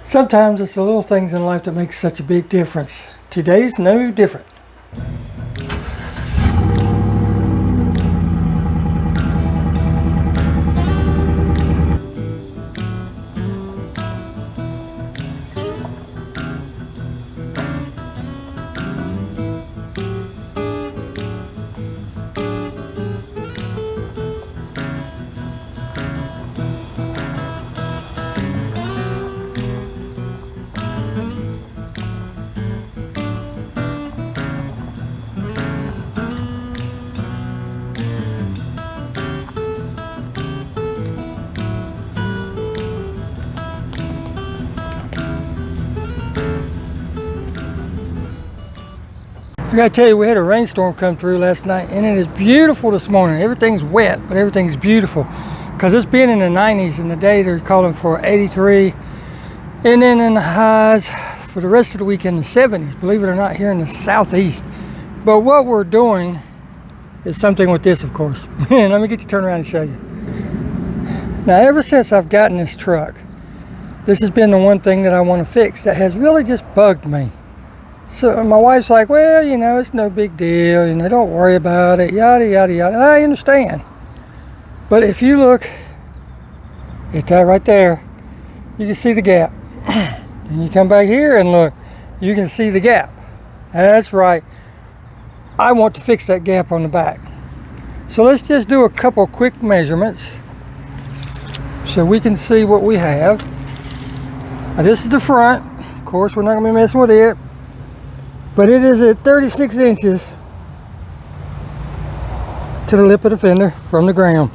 Sometimes it's the little things in life that make such a big difference. Today's no different. I gotta tell you, we had a rainstorm come through last night and it is beautiful this morning. Everything's wet, but everything's beautiful because it's been in the 90s, and today they're calling for 83, and then in the highs for the rest of the week in the 70s, believe it or not, here in the southeast. But what we're doing is something with this, of course. Let me get you turned around and show you. Now, ever since I've gotten this truck, this has been the one thing that I want to fix that has really just bugged me. So my wife's like, well, you know, it's no big deal, you know, don't worry about it, yada, yada, yada. And I understand. But if you look at that right there, you can see the gap. And you come back here and look, you can see the gap. That's right. I want to fix that gap on the back. So let's just do a couple quick measurements so we can see what we have. Now, this is the front. Of course, we're not going to be messing with it. But it is at 36 inches to the lip of the fender from the ground.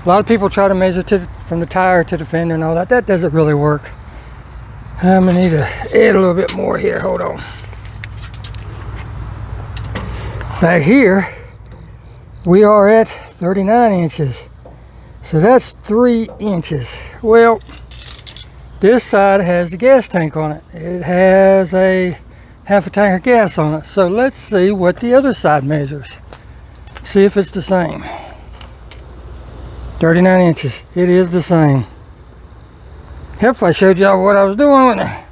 A lot of people try to measure from the tire to the fender and all that. That doesn't really work. I'm gonna need to add a little bit more here. Hold on. Back here, we are at 39 inches. So that's 3 inches. Well, this side has a gas tank on it. It has a half a tank of gas on it. So let's see what the other side measures. See if it's the same. 39 inches. It is the same. Help if I showed y'all what I was doing with it.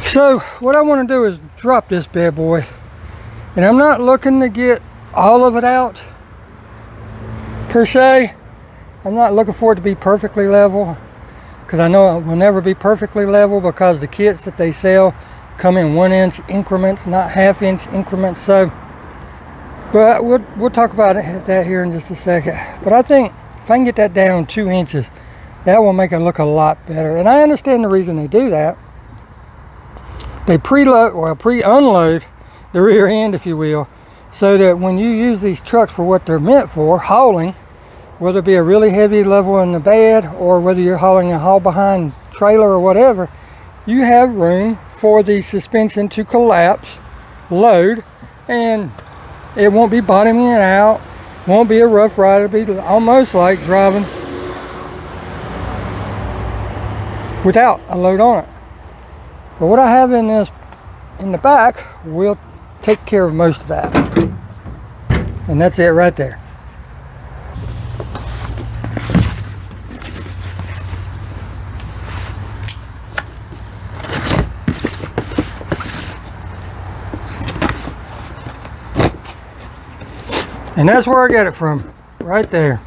So what I want to do is drop this bad boy. And I'm not looking to get all of it out per se. I'm not looking for it to be perfectly level, because I know it will never be perfectly level because the kits that they sell come in 1-inch increments, not half-inch increments. So, but we'll talk about that here in just a second. But I think if I can get that down 2 inches, that will make it look a lot better. And I understand the reason they do that. They pre-unload the rear end, if you will, so that when you use these trucks for what they're meant for, hauling, whether it be a really heavy level in the bed or whether you're hauling a haul behind trailer or whatever, you have room for the suspension to collapse, load, and it won't be bottoming it out, won't be a rough ride. It'll be almost like driving without a load on it. But what I have in the back will take care of most of that. And that's it right there. And that's where I get it from, right there.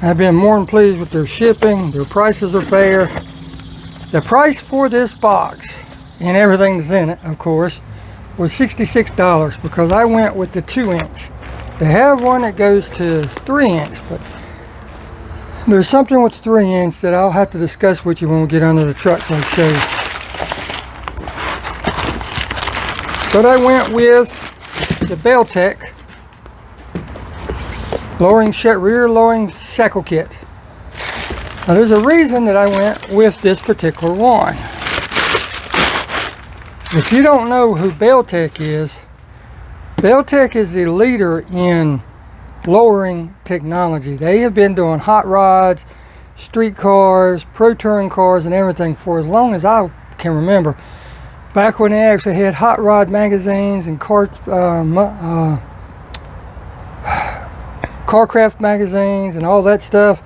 I've been more than pleased with their shipping. Their prices are fair. The price for this box and everything that's in it, of course, was $66 because I went with the 2-inch. They have one that goes to 3-inch, but there's something with the 3-inch that I'll have to discuss with you when we get under the truck so I can show you. But I went with the Belltech rear lowering shackle kit. Now there's a reason that I went with this particular one. If you don't know who Belltech is the leader in lowering technology. They have been doing hot rods, street cars, pro touring cars, and everything for as long as I can remember. Back when they actually had hot rod magazines and car Carcraft magazines and all that stuff.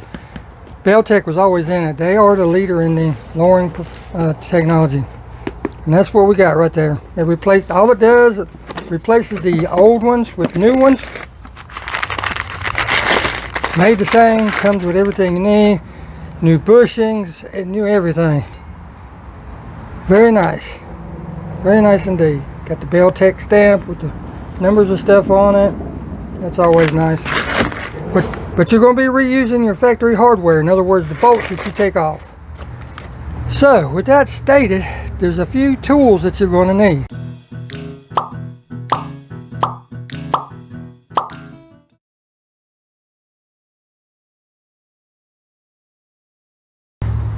Belltech was always in it. They are the leader in the lowering technology. And that's what we got right there. It replaced, all it does, it replaces the old ones with new ones. Made the same, comes with everything you need. New bushings, and new everything. Very nice. Very nice indeed. Got the Belltech stamp with the numbers and stuff on it. That's always nice. But you're going to be reusing your factory hardware. In other words, the bolts that you take off. So, with that stated, there's a few tools that you're going to need.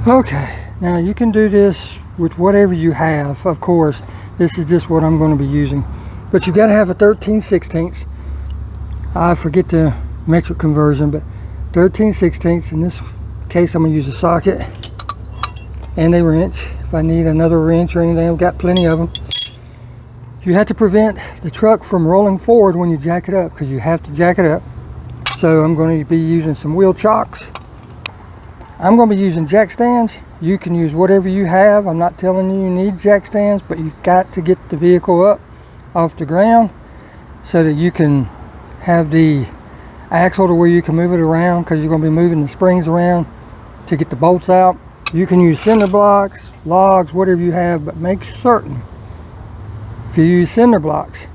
Okay, now you can do this with whatever you have, of course. This is just what I'm going to be using. But you've got to have a 13/16. I forget the metric conversion, but 13/16. In this case, I'm going to use a socket and a wrench. If I need another wrench or anything, I've got plenty of them. You have to prevent the truck from rolling forward when you jack it up, because you have to jack it up. So I'm going to be using some wheel chocks. I'm going to be using jack stands. You can use whatever you have. I'm not telling you need jack stands, but you've got to get the vehicle up off the ground so that you can have the axle to where you can move it around, because you're going to be moving the springs around to get the bolts out. You can use cinder blocks, logs, whatever you have, but make certain if you use cinder blocks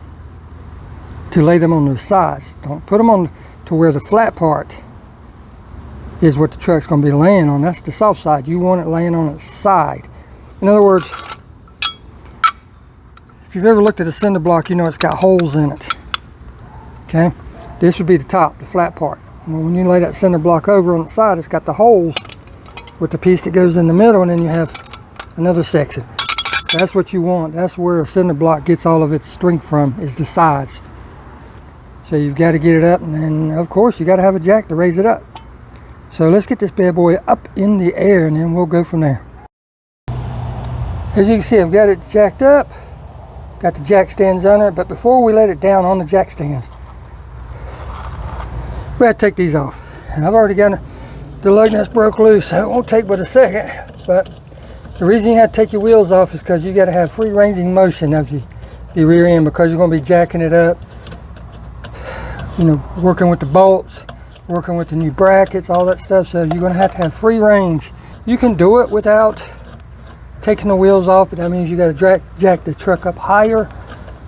to lay them on their sides. Don't put them on to where the flat part is what the truck's going to be laying on. That's the soft side. You want it laying on its side. In other words, if you've ever looked at a cinder block, you know it's got holes in it. Okay, this would be the top, the flat part. Well, when you lay that cinder block over on the side, it's got the holes with the piece that goes in the middle, and then you have another section. That's what you want. That's where a cinder block gets all of its strength from, is the sides. So you've got to get it up, and then of course you got to have a jack to raise it up. So let's get this bad boy up in the air, and then we'll go from there. As you can see, I've got it jacked up, got the jack stands on it, but before we let it down on the jack stands, we have to take these off. And I've already got the lug nuts broke loose, so it won't take but a second. But the reason you have to take your wheels off is because you got to have free ranging motion of the rear end, because you're going to be jacking it up, you know, working with the bolts, working with the new brackets, all that stuff. So you're going to have free range. You can do it without taking the wheels off, but that means you got to jack the truck up higher,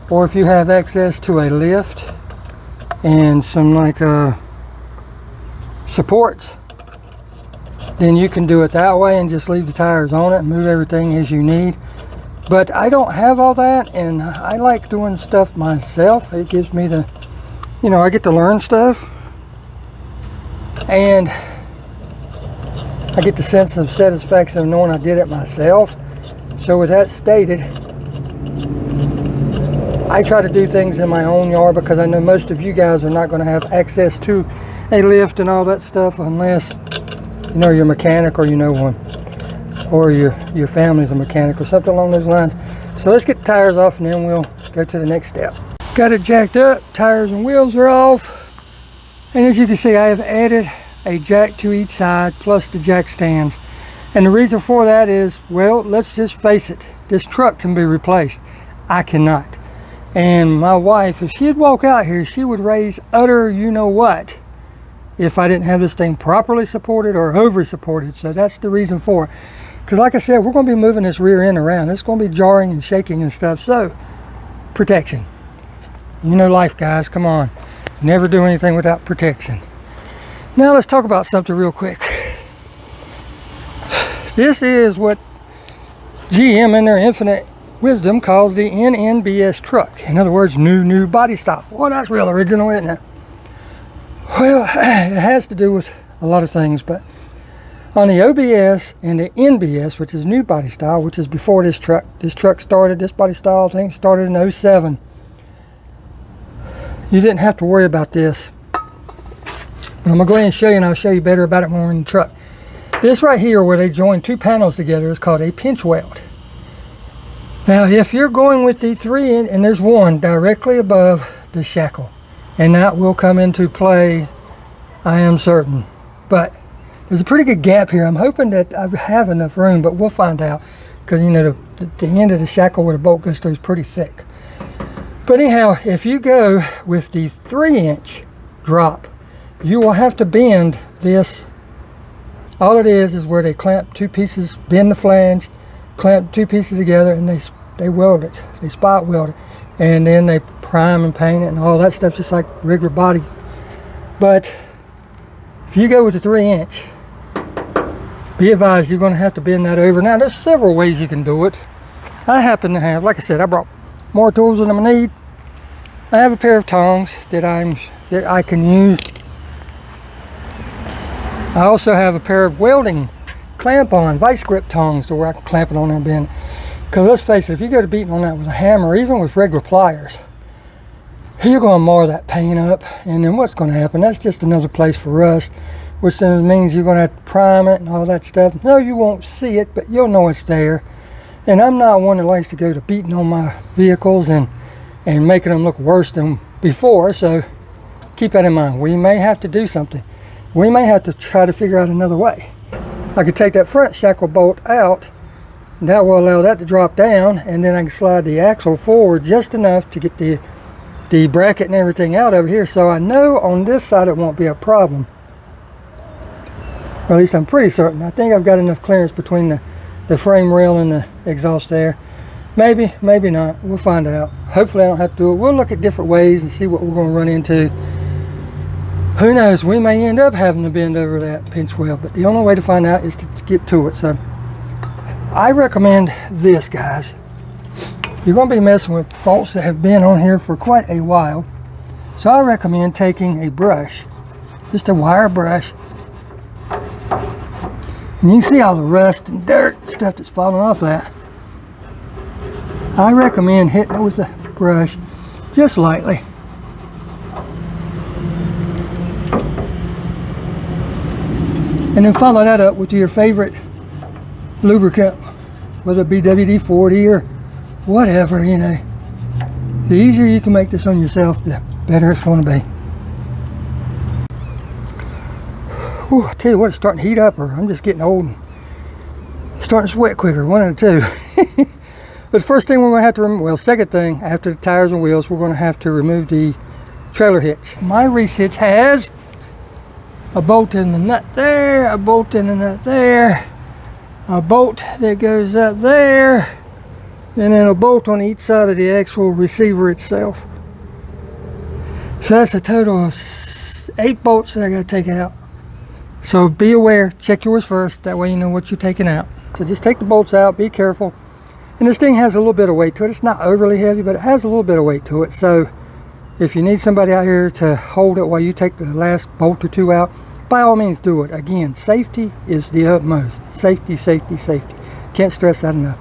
or if you have access to a lift and some like supports, then you can do it that way and just leave the tires on it and move everything as you need. But I don't have all that, and I like doing stuff myself. It gives me the, you know, I get to learn stuff, and I get the sense of satisfaction of knowing I did it myself. So with that stated, I try to do things in my own yard, because I know most of you guys are not going to have access to a lift and all that stuff unless, you know, you're a mechanic, or you know one, or your family's a mechanic or something along those lines. So let's get the tires off, and then we'll go to the next step. Got it jacked up, tires and wheels are off, and as you can see, I have added a jack to each side plus the jack stands. And the reason for that is, well, let's just face it, this truck can be replaced. I cannot. And my wife, if she'd walk out here, she would raise utter you know what if I didn't have this thing properly supported or over supported. So that's the reason for it. Because like I said, we're going to be moving this rear end around. It's going to be jarring and shaking and stuff. So protection. You know life, guys, come on. Never do anything without protection. Now let's talk about something real quick. This is what GM in their infinite wisdom calls the NNBS truck. In other words, new body style. Well, that's real original, isn't it? Well, it has to do with a lot of things, but on the OBS and the NBS, which is new body style, which is before this truck started, this body style thing started in 07. You didn't have to worry about this. But I'm going to go ahead and show you, and I'll show you better about it when we're in the truck. This right here, where they join two panels together, is called a pinch weld. Now, if you're going with the 3-inch, and there's one directly above the shackle, and that will come into play I am certain. But there's a pretty good gap here. I'm hoping that I have enough room, but we'll find out. Because, you know, the end of the shackle where the bolt goes through is pretty thick. But anyhow, if you go with the 3-inch drop, you will have to bend this. All it is where they clamp 2 pieces, bend the flange, clamp 2 pieces together, and they weld it. They spot weld it. And then they prime and paint it and all that stuff, just like regular body. But if you go with the 3-inch, be advised you're going to have to bend that over. Now there's several ways you can do it. I happen to have, like I said, I brought more tools than I'm gonna need. I have a pair of tongs that I can use. I also have a pair of welding clamp-on vice grip tongs to where I can clamp it on there and bend. Because let's face it, if you go to beating on that with a hammer, or even with regular pliers, you're going to mar that paint up, and then what's going to happen? That's just another place for rust, which then means you're going to have to prime it and all that stuff. No, you won't see it, but you'll know it's there. And I'm not one that likes to go to beating on my vehicles and making them look worse than before, so keep that in mind. We may have to do something. We may have to try to figure out another way. I could take that front shackle bolt out, and that will allow that to drop down, and then I can slide the axle forward just enough to get the bracket and everything out over here, so I know on this side it won't be a problem. Or at least I'm pretty certain. I think I've got enough clearance between the frame rail and the exhaust there. Maybe, maybe not. We'll find out. Hopefully I don't have to do it. We'll look at different ways and see what we're going to run into. Who knows? We may end up having to bend over that pinch weld, but the only way to find out is to get to it. So I recommend this, guys. You're going to be messing with bolts that have been on here for quite a while. So I recommend taking a brush, just a wire brush. And you can see all the rust and dirt and stuff that's falling off that. I recommend hitting it with a brush just lightly. And then follow that up with your favorite lubricant, whether it be WD-40 or whatever, you know. The easier you can make this on yourself, the better it's going to be. Ooh, I tell you what, it's starting to heat up, or I'm just getting old and starting to sweat quicker, one of the two. But the first thing we're going to have to remove, well, second thing, after the tires and wheels, we're going to have to remove the trailer hitch. My reese hitch has a bolt in the nut there, a bolt in the nut there, a bolt that goes up there, and then a bolt on each side of the actual receiver itself. So that's a total of 8 bolts that I got to take out. So be aware, check yours first, that way you know what you're taking out. So just take the bolts out, be careful. And this thing has a little bit of weight to it. It's not overly heavy, but it has a little bit of weight to it. So if you need somebody out here to hold it while you take the last bolt or 2 out, by all means do it. Again, safety is the utmost. Safety, safety, safety. Can't stress that enough.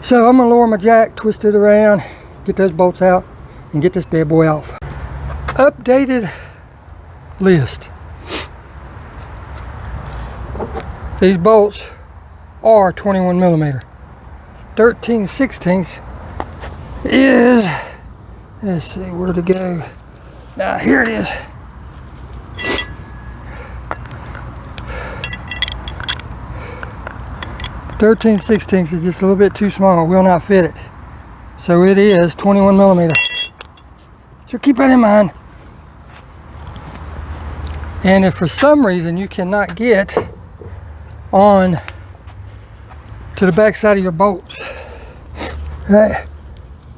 So I'm going to lower my jack, twist it around, get those bolts out, and get this bad boy off. Updated list. These bolts are 21 millimeter. 13/16 is, let's see where to go. Now here it is. 13/16 is just a little bit too small. Will not fit it. So it is 21 millimeter. So keep that in mind. And if for some reason you cannot get on to the back side of your bolts, right,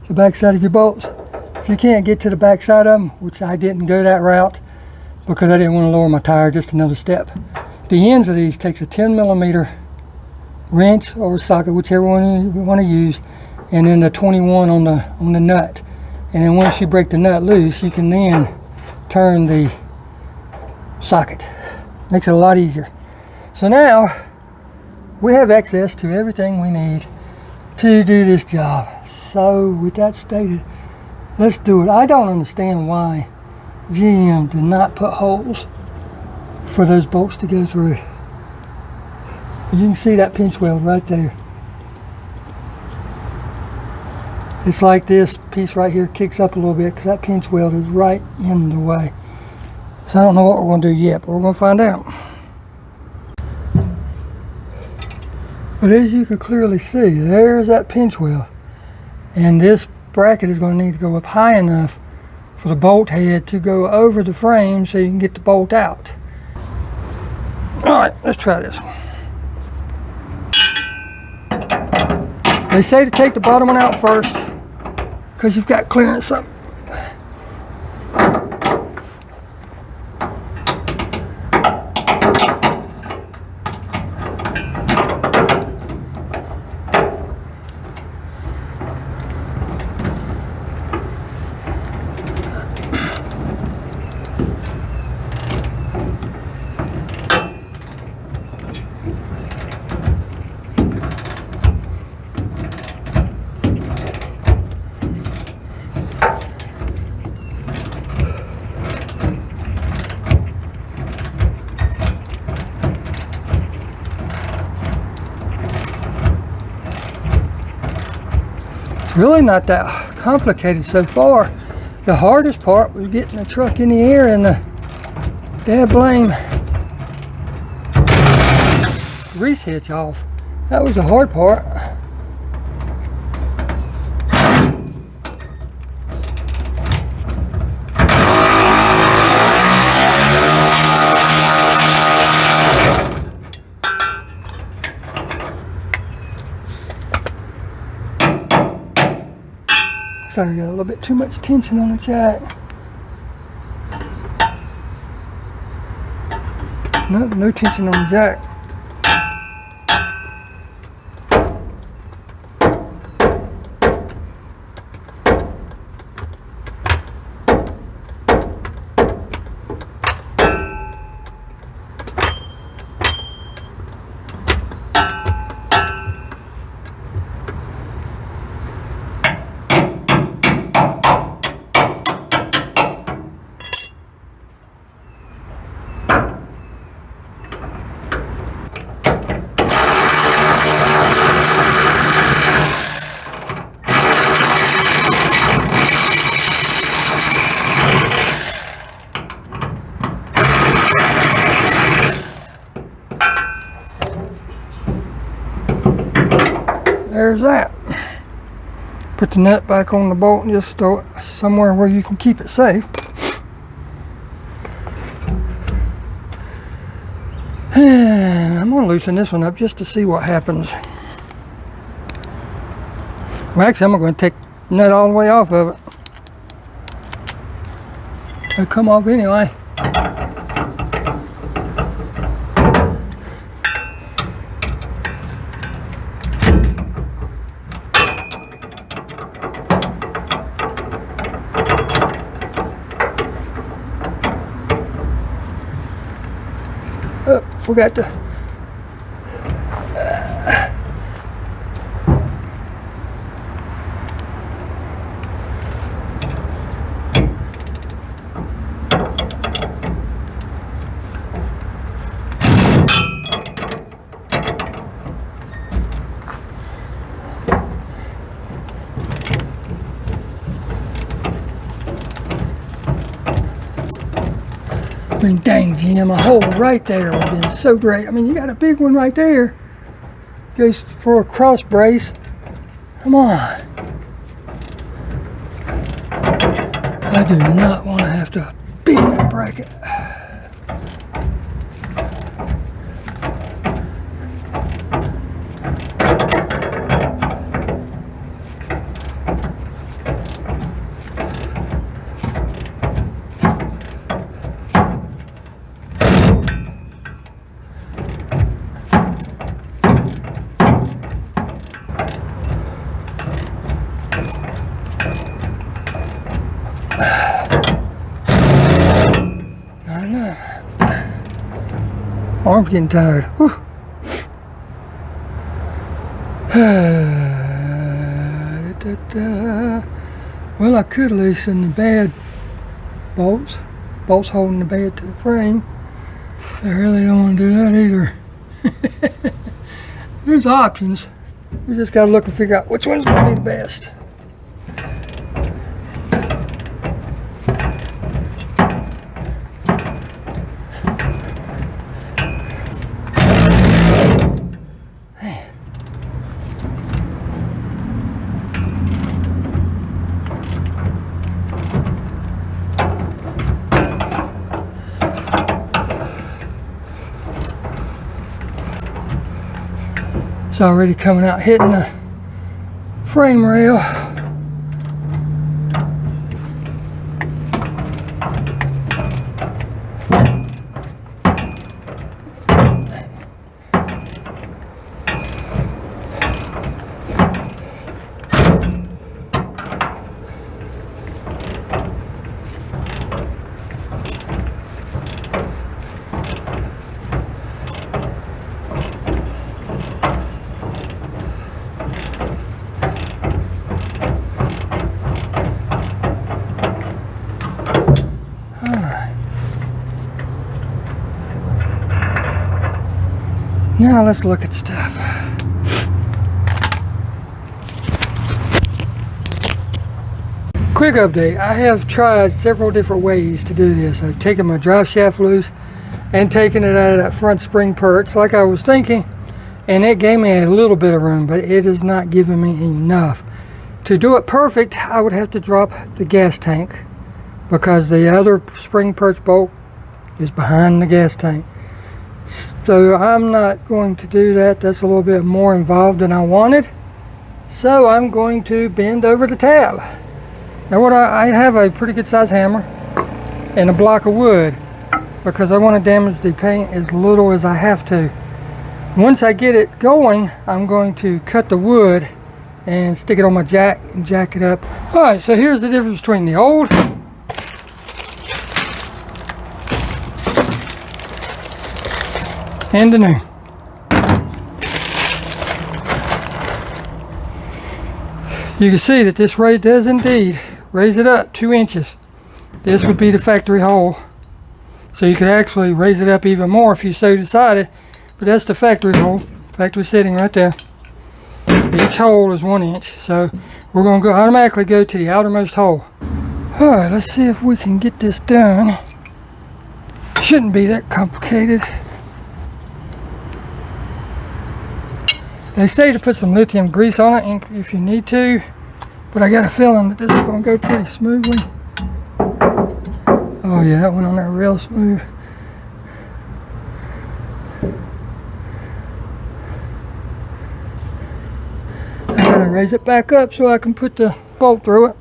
the back side of your bolts, if you can't get to the back side of them, which I didn't go that route because I didn't want to lower my tire just another step, the ends of these takes a 10 millimeter wrench or socket, whichever one you want to use, and then the 21 on the nut. And then once you break the nut loose, you can then turn the socket. Makes it a lot easier. So now we have access to everything we need to do this job. So with that stated, let's do it. I don't understand why GM did not put holes for those bolts to go through. You can see that pinch weld right there. It's like this piece right here kicks up a little bit because that pinch weld is right in the way. So I don't know what we're going to do yet, but we're going to find out. But as you can clearly see, there's that pinch wheel. And this bracket is going to need to go up high enough for the bolt head to go over the frame so you can get the bolt out. Alright, let's try this. They say to take the bottom one out first because you've got clearance up. Really not that complicated so far. The hardest part was getting the truck in the air and the dad blame grease hitch off. That was the hard part. Sorry, I got a little bit too much tension on the jack. No tension on the jack. There's that. Put the nut back on the bolt and just throw it somewhere where you can keep it safe. And I'm going to loosen this one up just to see what happens. Well, actually, I'm going to take the nut all the way off of it. It'll come off anyway. Oh, forgot to. I mean, dang, Jim, a hole right there would have been so great. I mean, you got a big one right there. Goes for a cross brace. Come on. I do not want to have to bend that bracket. Arm's getting tired. Well, I could loosen the bad bolts holding the bed to the frame. I really don't want to do that either. There's options. We just got to look and figure out which one's going to be the best. already coming out, hitting the frame rail. Now let's look at stuff. Quick update, I have tried several different ways to do this. I've taken my drive shaft loose and taken it out of that front spring perch like I was thinking, and it gave me a little bit of room, but it is not giving me enough. To do it perfect, I would have to drop the gas tank because the other spring perch bolt is behind the gas tank. So I'm not going to do that. That's a little bit more involved than I wanted. So I'm going to bend over the tab. Now I have a pretty good size hammer and a block of wood because I want to damage the paint as little as I have to. Once I get it going, I'm going to cut the wood and stick it on my jack and jack it up. Alright, so here's the difference between the old and the new. You can see that this rate does indeed raise it up 2 inches. This would be the factory hole. So you could actually raise it up even more if you so decided. But that's the factory hole, factory setting right there. Each hole is 1 inch. So we're going to automatically go to the outermost hole. Alright, let's see if we can get this done. Shouldn't be that complicated. They say to put some lithium grease on it if you need to, but I got a feeling that this is going to go pretty smoothly. Oh yeah, that went on there real smooth. I gotta raise it back up so I can put the bolt through it.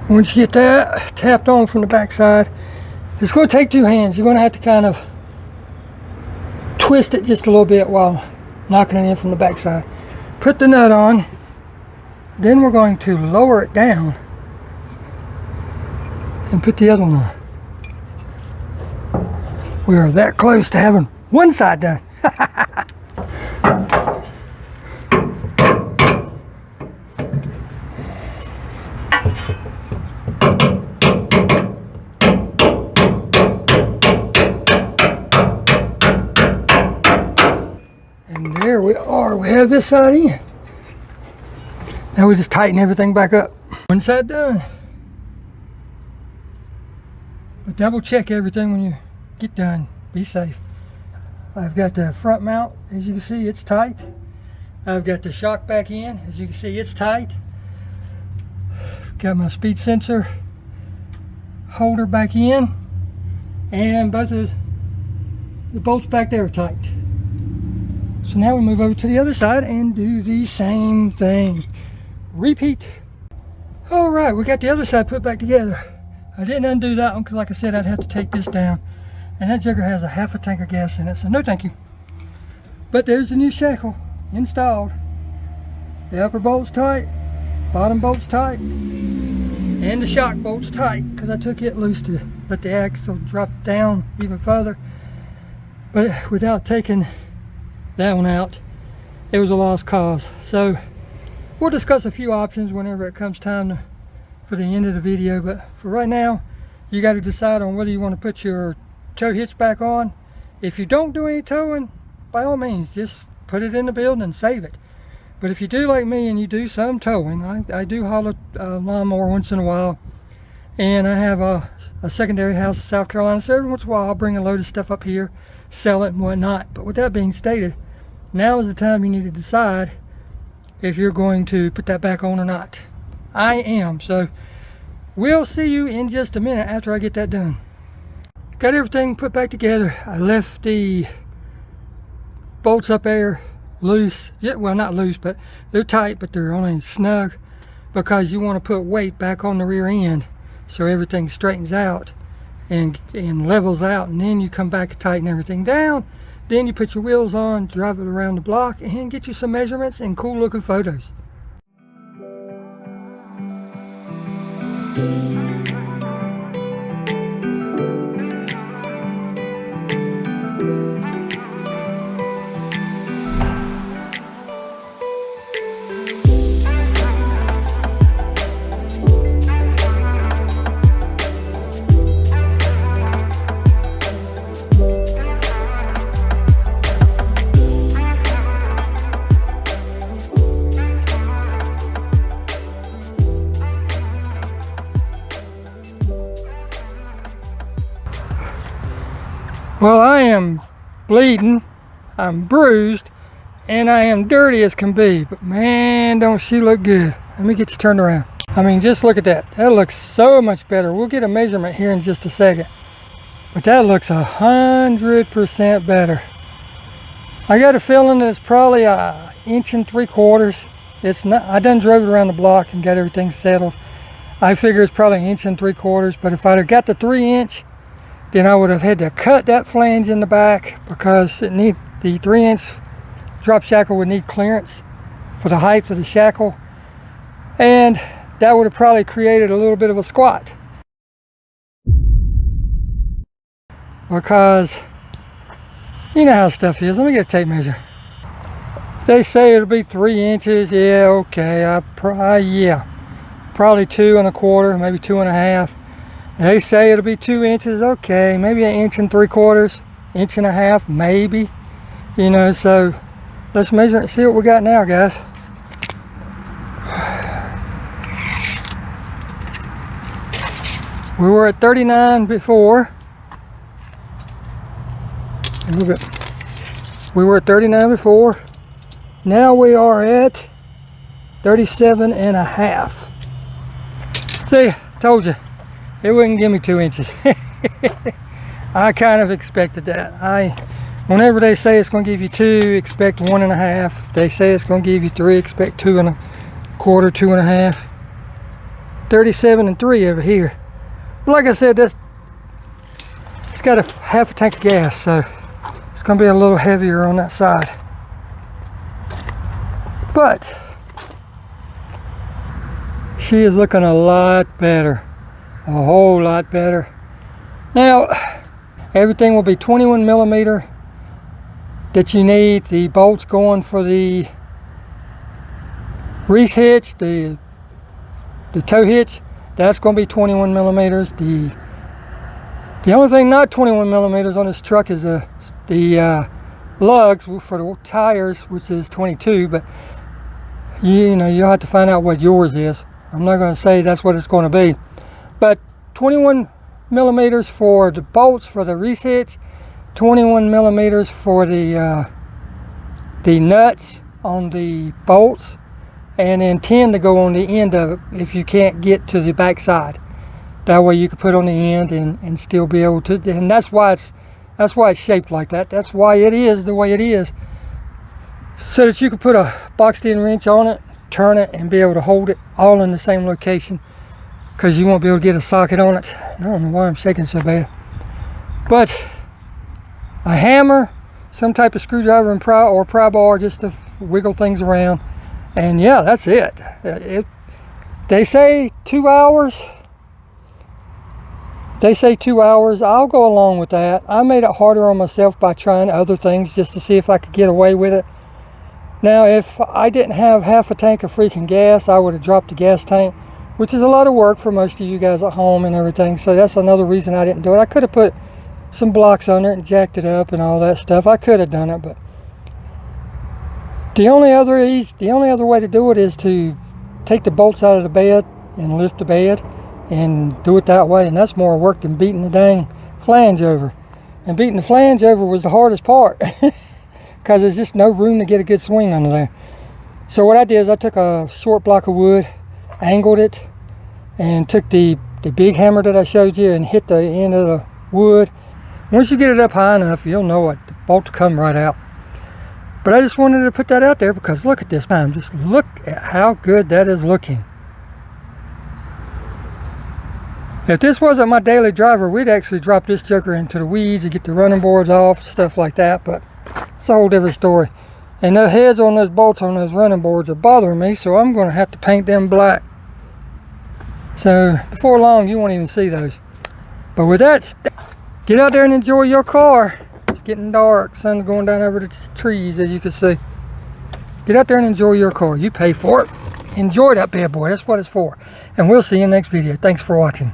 Once you get that tapped on from the back side, it's going to take 2 hands. You're going to have to kind of twist it just a little bit while knocking it in from the back side. Put the nut on, then we're going to lower it down and put the other one on. We are that close to having one side done. And there we are. We have this side in. Now we just tighten everything back up. One side done. But double check everything when you get done. Be safe. I've got the front mount. As you can see, it's tight. I've got the shock back in. As you can see, it's tight. Got my speed sensor holder back in. And both of the bolts back there are tight. So now we move over to the other side and do the same thing. Repeat. All right, we got the other side put back together. I didn't undo that one because, like I said, I'd have to take this down. And that jugger has a half a tank of gas in it, so no thank you. But there's the new shackle installed. The upper bolt's tight, bottom bolt's tight, and the shock bolt's tight because I took it loose to let the axle drop down even further. But without taking that one out, it was a lost cause. So we'll discuss a few options whenever it comes time for the end of the video. But for right now, you got to decide on whether you want to put your tow hitch back on. If you don't do any towing, by all means, just put it in the building and save it. But if you do like me and you do some towing, I do haul a lawnmower once in a while, and I have a secondary house in South Carolina, so every once in a while I'll bring a load of stuff up here, sell it and whatnot. But with that being stated, now is the time you need to decide if you're going to put that back on or not. I am, so we'll see you in just a minute after I get that done. Got everything put back together. I left the bolts up there loose. Yeah, well, not loose, but they're tight, but they're only snug because you want to put weight back on the rear end so everything straightens out and levels out, and then you come back and tighten everything down. Then you put your wheels on, drive it around the block, and get you some measurements and cool looking photos. Well, I am bleeding, I'm bruised, and I am dirty as can be, but man, don't she look good. Let me get you turned around. I mean, just look at that. That looks so much better. We'll get a measurement here in just a second, but that looks 100% better. I got a feeling that it's probably 1 3/4 inches. It's not, I done drove it around the block and got everything settled. I figure it's probably 1 3/4 inches, but if I'd have got the 3-inch, then I would have had to cut that flange in the back because the 3-inch drop shackle would need clearance for the height of the shackle, and that would have probably created a little bit of a squat because you know how stuff is. Let me get a tape measure. They say it'll be 3 inches. Yeah, okay. Yeah, probably 2 1/4, maybe 2 1/2. They say it'll be 2 inches. Okay, maybe 1 3/4 inches, 1.5 inches, maybe. You know, so let's measure it and see what we got now, guys. We were at 39 before. We were at 39 before. Now we are at 37.5. See, told you. It wouldn't give me 2 inches. I kind of expected that. Whenever they say it's going to give you 2, expect 1.5. If they say it's going to give you 3, expect 2 1/4, 2 1/2. 37.3 over here. But like I said, it's got a half a tank of gas, so it's going to be a little heavier on that side. But she is looking a lot better. A whole lot better. Now, everything will be 21 millimeter that you need. The bolts going for the reese hitch, the tow hitch, that's going to be 21 millimeters. The only thing not 21 millimeters on this truck is the lugs for the tires, which is 22. But you know, you'll have to find out what yours is. I'm not going to say that's what it's going to be. But 21 millimeters for the bolts for the reese hitch, 21 millimeters for the nuts on the bolts, and then 10 to go on the end of it if you can't get to the back side. That way you can put on the end and still be able to, and that's why it's shaped like that. That's why it is the way it is, so that you can put a boxed in wrench on it, turn it, and be able to hold it all in the same location, because you won't be able to get a socket on it. I don't know why I'm shaking so bad. But a hammer, some type of screwdriver and pry bar just to wiggle things around. And yeah, that's it. They say 2 hours. They say 2 hours. I'll go along with that. I made it harder on myself by trying other things just to see if I could get away with it. Now, if I didn't have half a tank of freaking gas, I would have dropped the gas tank, which is a lot of work for most of you guys at home and everything. So that's another reason I didn't do it. I could have put some blocks under it and jacked it up and all that stuff. I could have done it, but the only other way to do it is to take the bolts out of the bed and lift the bed and do it that way, and that's more work than beating the dang flange over. And beating the flange over was the hardest part because there's just no room to get a good swing under there. So what I did is I took a short block of wood, angled it, and took the big hammer that I showed you and hit the end of the wood. Once you get it up high enough, you'll know it, the bolt will come right out. But I just wanted to put that out there because look at this time. Just look at how good that is looking. If this wasn't my daily driver, we'd actually drop this joker into the weeds and get the running boards off, stuff like that, but it's a whole different story. And the heads on those bolts on those running boards are bothering me, so I'm going to have to paint them black. So before long, you won't even see those. But with that, get out there and enjoy your car. It's getting dark. Sun's going down over the trees, as you can see. Get out there and enjoy your car. You pay for it. Enjoy that bad boy. That's what it's for. And we'll see you in the next video. Thanks for watching.